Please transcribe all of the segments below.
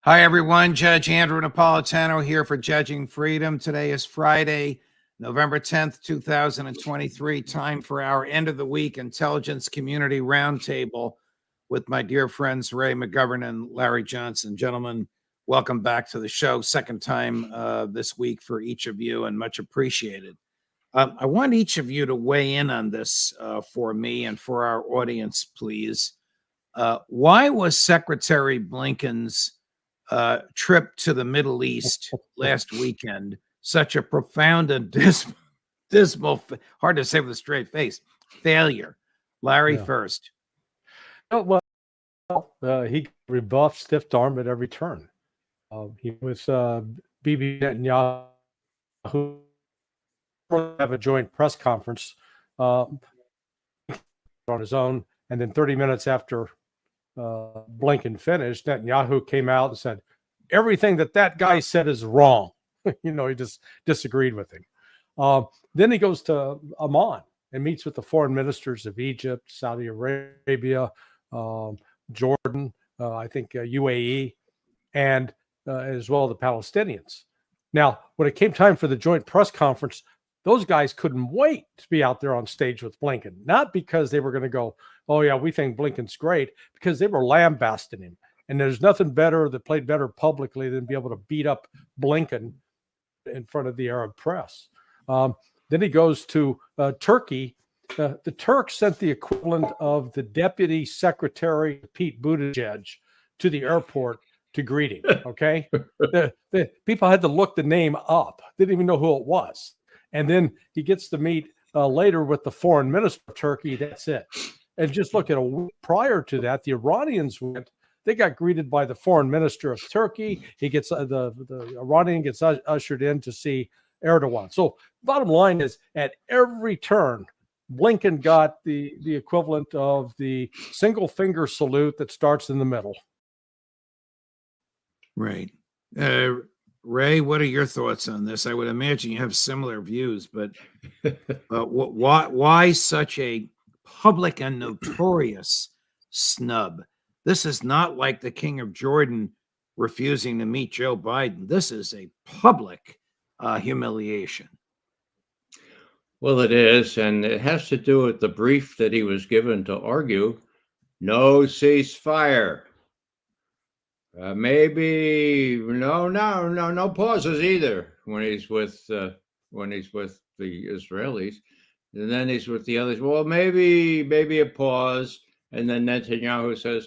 Hi, everyone. Judge Andrew Napolitano here for Judging Freedom. Today is Friday, November 10th, 2023. Time for our end of the week intelligence community roundtable with my dear friends Ray McGovern and Larry Johnson. Gentlemen, welcome back to the show. Second time this week for each of you, and much appreciated. I want each of you to weigh in on this for me and for our audience, please. Why was Secretary Blinken's trip to the Middle East last weekend such a profound and dismal, hard to say with a straight face, failure? Larry first. Oh, well, he rebuffed, stiff-armed at every turn. He was Bibi Netanyahu have a joint press conference on his own, and then 30 minutes after Blinken finished, Netanyahu came out and said, everything that guy said is wrong. He just disagreed with him. Then he goes to Amman and meets with the foreign ministers of Egypt, Saudi Arabia, Jordan, I think UAE, and as well the Palestinians. Now, when it came time for the joint press conference, those guys couldn't wait to be out there on stage with Blinken, not because they were going to go, oh, yeah, we think Blinken's great, because they were lambasting him. And there's nothing better that played better publicly than be able to beat up Blinken in front of the Arab press. Then he goes to Turkey. The Turks sent the equivalent of the deputy secretary, Pete Buttigieg, to the airport to greet him, okay? the people had to look the name up. They didn't even know who it was. And then he gets to meet later with the foreign minister of Turkey. That's it. And just look at a week prior to that, the Iranians went. They got greeted by the foreign minister of Turkey. He gets the Iranian gets ushered in to see Erdogan. So bottom line is, at every turn, Blinken got the equivalent of the single finger salute that starts in the middle. Right. Ray, what are your thoughts on this? I would imagine you have similar views, but why such a public and notorious snub? This is not like the King of Jordan refusing to meet Joe Biden. This is a public humiliation. Well, it is, and it has to do with the brief that he was given to argue no ceasefire. Maybe no pauses either when he's with the Israelis, and then he's with the others. Well, maybe a pause, and then Netanyahu says,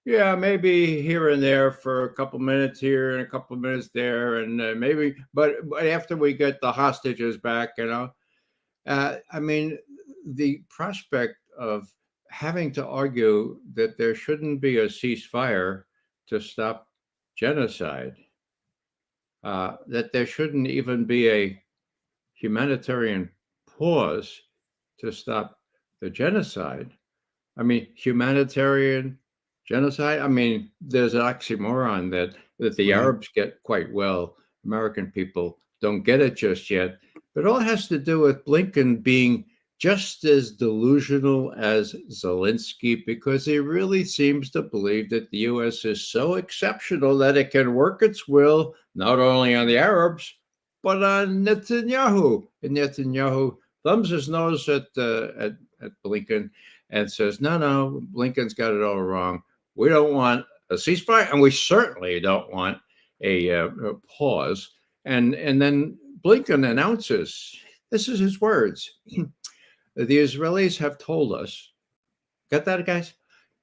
yeah, maybe here and there for a couple minutes here and a couple minutes there, and maybe, but after we get the hostages back, I mean, the prospect of having to argue that there shouldn't be a ceasefire to stop genocide, that there shouldn't even be a humanitarian pause to stop the genocide. I mean, humanitarian genocide. I mean, there's an oxymoron that the Arabs get quite well. American people don't get it just yet. But it all has to do with Blinken being just as delusional as Zelensky, because he really seems to believe that the U.S. is so exceptional that it can work its will not only on the Arabs, but on Netanyahu. And Netanyahu thumbs his nose at Blinken and says, no, Blinken's got it all wrong. We don't want a ceasefire, and we certainly don't want a pause. And then Blinken announces, this is his words, the Israelis have told us, got that, guys?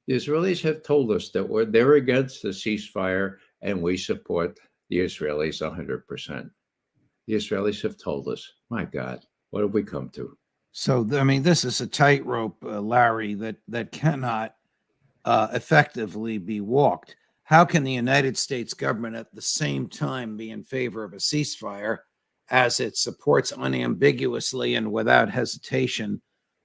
The Israelis have told us that they're against the ceasefire and we support the Israelis 100%. The Israelis have told us. My God, what have we come to? So, I mean, this is a tightrope, Larry, that cannot effectively be walked. How can the United States government at the same time be in favor of a ceasefire as it supports unambiguously and without hesitation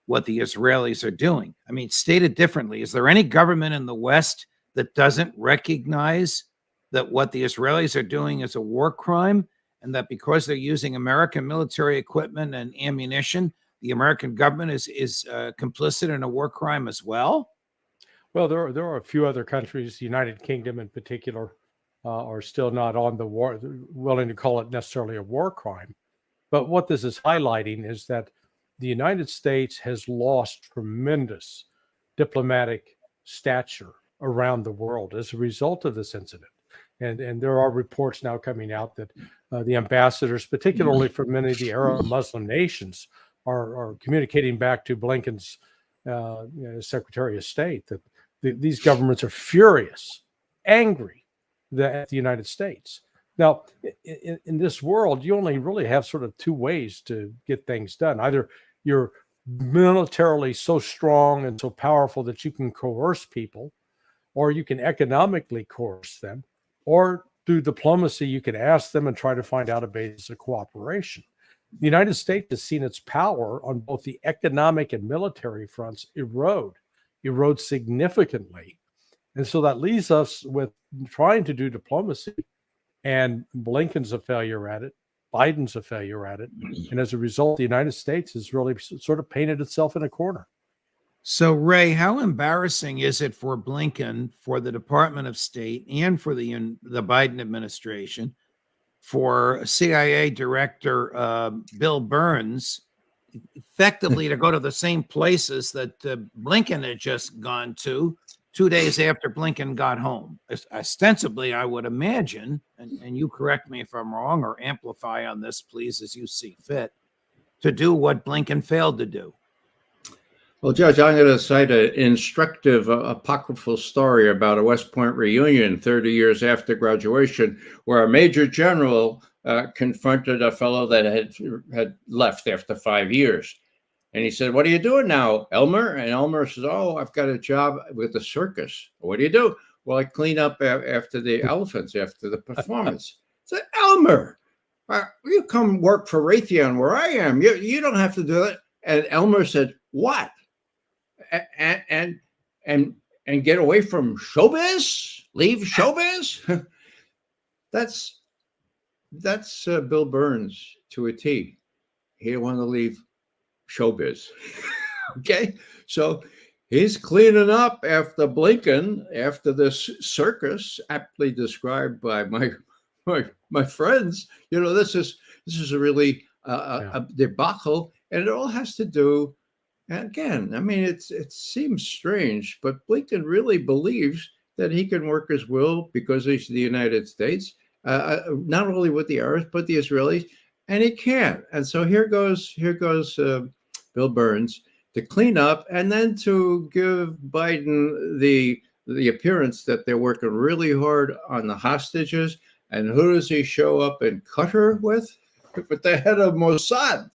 what the Israelis are doing? I mean, stated differently, is there any government in the West that doesn't recognize that what the Israelis are doing is a war crime, and that because they're using American military equipment and ammunition, the American government is complicit in a war crime as well? Well, there are a few other countries, the United Kingdom in particular, are still not on the war, willing to call it necessarily a war crime. But what this is highlighting is that the United States has lost tremendous diplomatic stature around the world as a result of this incident. And there are reports now coming out that the ambassadors, particularly from many of the Arab Muslim nations, are communicating back to Blinken's Secretary of State that these governments are furious, angry at the United States. Now, in this world, you only really have sort of two ways to get things done. Either you're militarily so strong and so powerful that you can coerce people, or you can economically coerce them, or through diplomacy, you can ask them and try to find out a basis of cooperation. The United States has seen its power on both the economic and military fronts erode significantly. And so that leaves us with trying to do diplomacy, and Blinken's a failure at it. Biden's a failure at it. And as a result, the United States has really sort of painted itself in a corner. So, Ray, how embarrassing is it for Blinken, for the Department of State, and for the Biden administration, for CIA Director Bill Burns effectively to go to the same places that Blinken had just gone to 2 days after Blinken got home? Ostensibly, I would imagine, and you correct me if I'm wrong or amplify on this, please, as you see fit, to do what Blinken failed to do. Well, Judge, I'm going to cite an instructive apocryphal story about a West Point reunion 30 years after graduation, where a major general confronted a fellow that had left after 5 years. And he said, "What are you doing now, Elmer?" And Elmer says, "Oh, I've got a job with the circus." "What do you do?" "Well, I clean up after the elephants, after the performance." I said, "Elmer, you come work for Raytheon where I am. You don't have to do it." And Elmer said, "What? And get away from showbiz? Leave showbiz?" That's Bill Burns to a T. He didn't want to leave showbiz. Okay, so he's cleaning up after Blinken, after this circus, aptly described by my friends. This is a really a debacle, and it all has to do. And again, I mean, it seems strange, but Blinken really believes that he can work his will because he's the United States, not only with the Arabs but the Israelis, and he can't. And so here goes Bill Burns to clean up and then to give Biden the appearance that they're working really hard on the hostages. And who does he show up in Qatar with? With the head of Mossad.